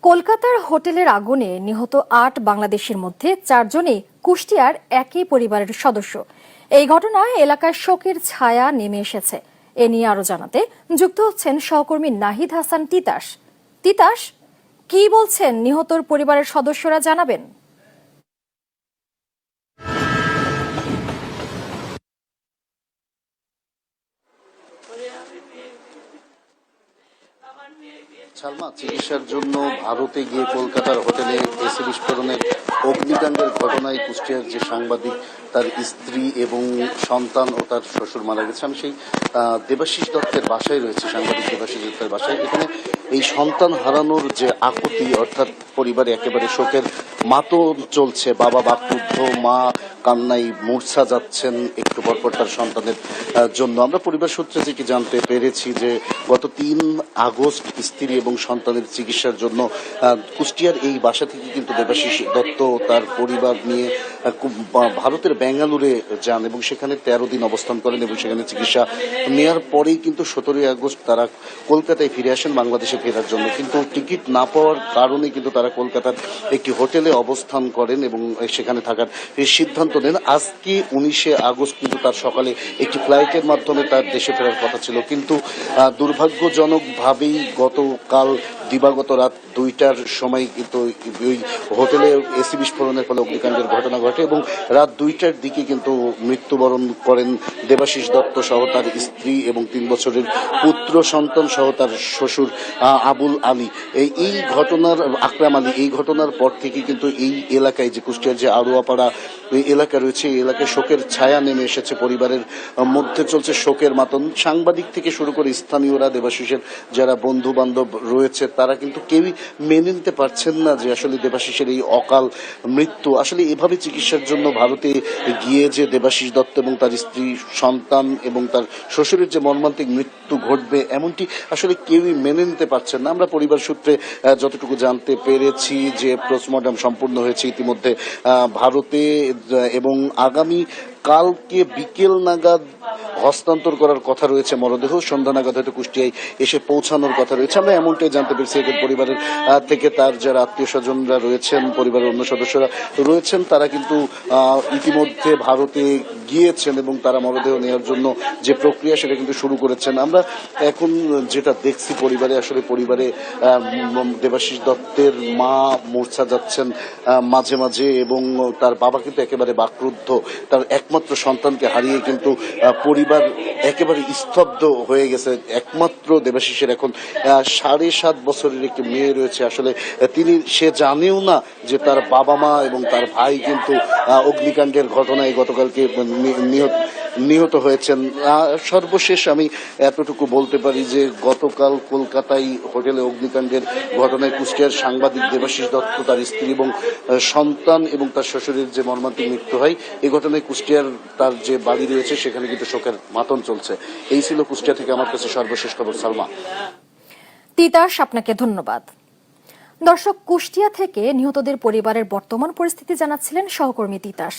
কলকাতার হোটেলের আগুনে নিহত ৮ বাংলাদেশের মধ্যে ৪ জনই কুষ্টিয়ার একই পরিবারের সদস্য। এই ঘটনায় এলাকায় শোকের ছায়া নেমে এসেছে। এ নিয়ে আরো জানাতে যুক্ত হচ্ছেন সহকর্মী নাহিদ হাসান তিতাস। তিতাস, কি বলছেন নিহতর পরিবারের সদস্যরা, জানাবেন। সালমা, চিকিৎসার জন্য ভারতে গিয়ে কলকাতার হোটেলে এসি বিস্ফোরণের অগ্নিকাণ্ডের ঘটনায় কুষ্টিয়ার যে সাংবাদিক, তার স্ত্রী এবং সন্তান ও তার শ্বশুর মারা গেছে। আমি সেই দেবাশিস দত্তের বাসায় রয়েছে, সাংবাদিক দেবাশিস দত্তের বাসায়। এখানে এই সন্তান হারানোর যে আকুতি, অর্থাৎ পরিবারে একেবারে শোকের মাতম চলছে। বাবা বাকরুদ্ধ, মা কান্নায় মূর্ছা যাচ্ছেন একটু পরপর তার সন্তানের জন্য। আমরা পরিবার সূত্রে থেকে জানতে পেরেছি যে গত ৩ আগস্ট স্ত্রী এবং সন্তানের চিকিৎসার জন্য কুষ্টিয়ার এই বাসা থেকে কিন্তু দেবাশিস দত্ত তার পরিবার নিয়ে ভারতের বেঙ্গালুরে যান এবং সেখানে ১৩ দিন অবস্থান করেন এবং সেখানে চিকিৎসা নেওয়ার পরেই কিন্তু ১৭ই আগস্ট তারা কলকাতায় ফিরে আসেন বাংলাদেশে ফেরার জন্য। কিন্তু টিকিট না পাওয়ার কারণে কিন্তু তারা কলকাতার একটি হোটেলে অবস্থান করেন এবং সেখানে থাকার সিদ্ধান্ত নেন। আজকে ১৯শে আগস্ট কিন্তু তার সকালে একটি ফ্লাইটের মাধ্যমে তার দেশে ফেরার কথা ছিল, কিন্তু দুর্ভাগ্যজনকভাবেই গতকাল দিবাগত রাত ২টার সময় কিন্তু ওই হোটেলে এসি বিস্ফোরণের ফলে অগ্নিকাণ্ডের ঘটনা ঘটে এবং রাত ২টার দিকে কিন্তু মৃত্যুবরণ করেন দেবাশিস দত্ত সহ তার স্ত্রী এবং ৩ বছরের পুত্র সন্তান সহ তার শ্বশুর আবুল আলী। এই ঘটনার আকরাম আলী, এই ঘটনার পর থেকে কিন্তু এই এলাকায় যে কুষ্টিয়ার যে আড়ুয়াপাড়া এলাকা রয়েছে, এই এলাকায় শোকের ছায়া নেমে এসেছে। পরিবারের মধ্যে চলছে শোকের মাতম। সাংবাদিক থেকে শুরু করে স্থানীয়রা, দেবাশিসের যারা বন্ধু বান্ধব রয়েছে, তারা কিন্তু কেউই মেনে নিতে পারছেন না যে আসলে দেবাশিসের এই অকাল মৃত্যু। আসলে এভাবে চিকিৎসার জন্য ভারতে গিয়ে যে দেবাশিস দত্ত এবং তার স্ত্রী, সন্তান এবং তার শ্বশুরের যে মর্মান্তিক মৃত্যু ঘটবে, এমনটি আসলে কেউই মেনে নিতে পারছেন না। আমরা পরিবার সূত্রে যতটুকু জানতে পেরেছি যে পোস্টমর্টম সম্পূর্ণ হয়েছে ইতিমধ্যে ভারতে এবং আগামী কালকে বিকেল নাগাদ হস্তান্তর করার কথা রয়েছে মরদেহ। সন্ধ্যা নাগাদ হয়তো কুষ্টিয়ায় এসে পৌঁছানোর কথা রয়েছে। আমরা এমনটাই জানতে পেরেছি। এদের পরিবারের থেকে তার যারা আত্মীয় স্বজনরা রয়েছেন, পরিবারের অন্য সদস্যরা রয়েছেন, তারা কিন্তু ইতিমধ্যে ভারতে গিয়েছেন এবং তারা মরদেহ নেওয়ার জন্য যে প্রক্রিয়া সেটা কিন্তু শুরু করেছেন। আমরা এখন যেটা দেখছি পরিবারে, আসলে পরিবারে দেবাশিস দত্তের মা মূর্ছা যাচ্ছেন মাঝে মাঝে এবং তার বাবা কিন্তু একেবারে বাকরুদ্ধ। তার একমাত্র সন্তানকে হারিয়ে কিন্তু পরিবার একেবারে স্তব্ধ হয়ে গেছে। একমাত্র দেবাশিসের এখন ৭.৫ বছরের একটি মেয়ে রয়েছে। আসলে সে জানেও না যে তার বাবা মা এবং তার ভাই কিন্তু অগ্নিকাণ্ডের ঘটনায় গতকালকে নিহত হয়েছেন। সর্বশেষ আমি এতটুকু বলতে পারি যে গতকাল কলকাতায় হোটেলে অগ্নিকাণ্ডের ঘটনায় কুষ্টিয়ার সাংবাদিক দেবাশিস দত্ত, তার স্ত্রী এবং সন্তান এবং তার শ্বশুরের যে মর্মান্তিক মৃত্যু হয়, এই ঘটনায় কুষ্টিয়ার তার যে বাড়ি রয়েছে সেখানে কিন্তু শোকের মাতম চলছে। এই ছিল কুষ্টিয়া থেকে আমার কাছে সর্বশেষ খবর। সালমা। তিতাস, আপনাকে ধন্যবাদ। দর্শক, কুষ্টিয়া থেকে নিহতদের পরিবারের বর্তমান পরিস্থিতি জানাচ্ছিলেন সহকর্মী তিতাস।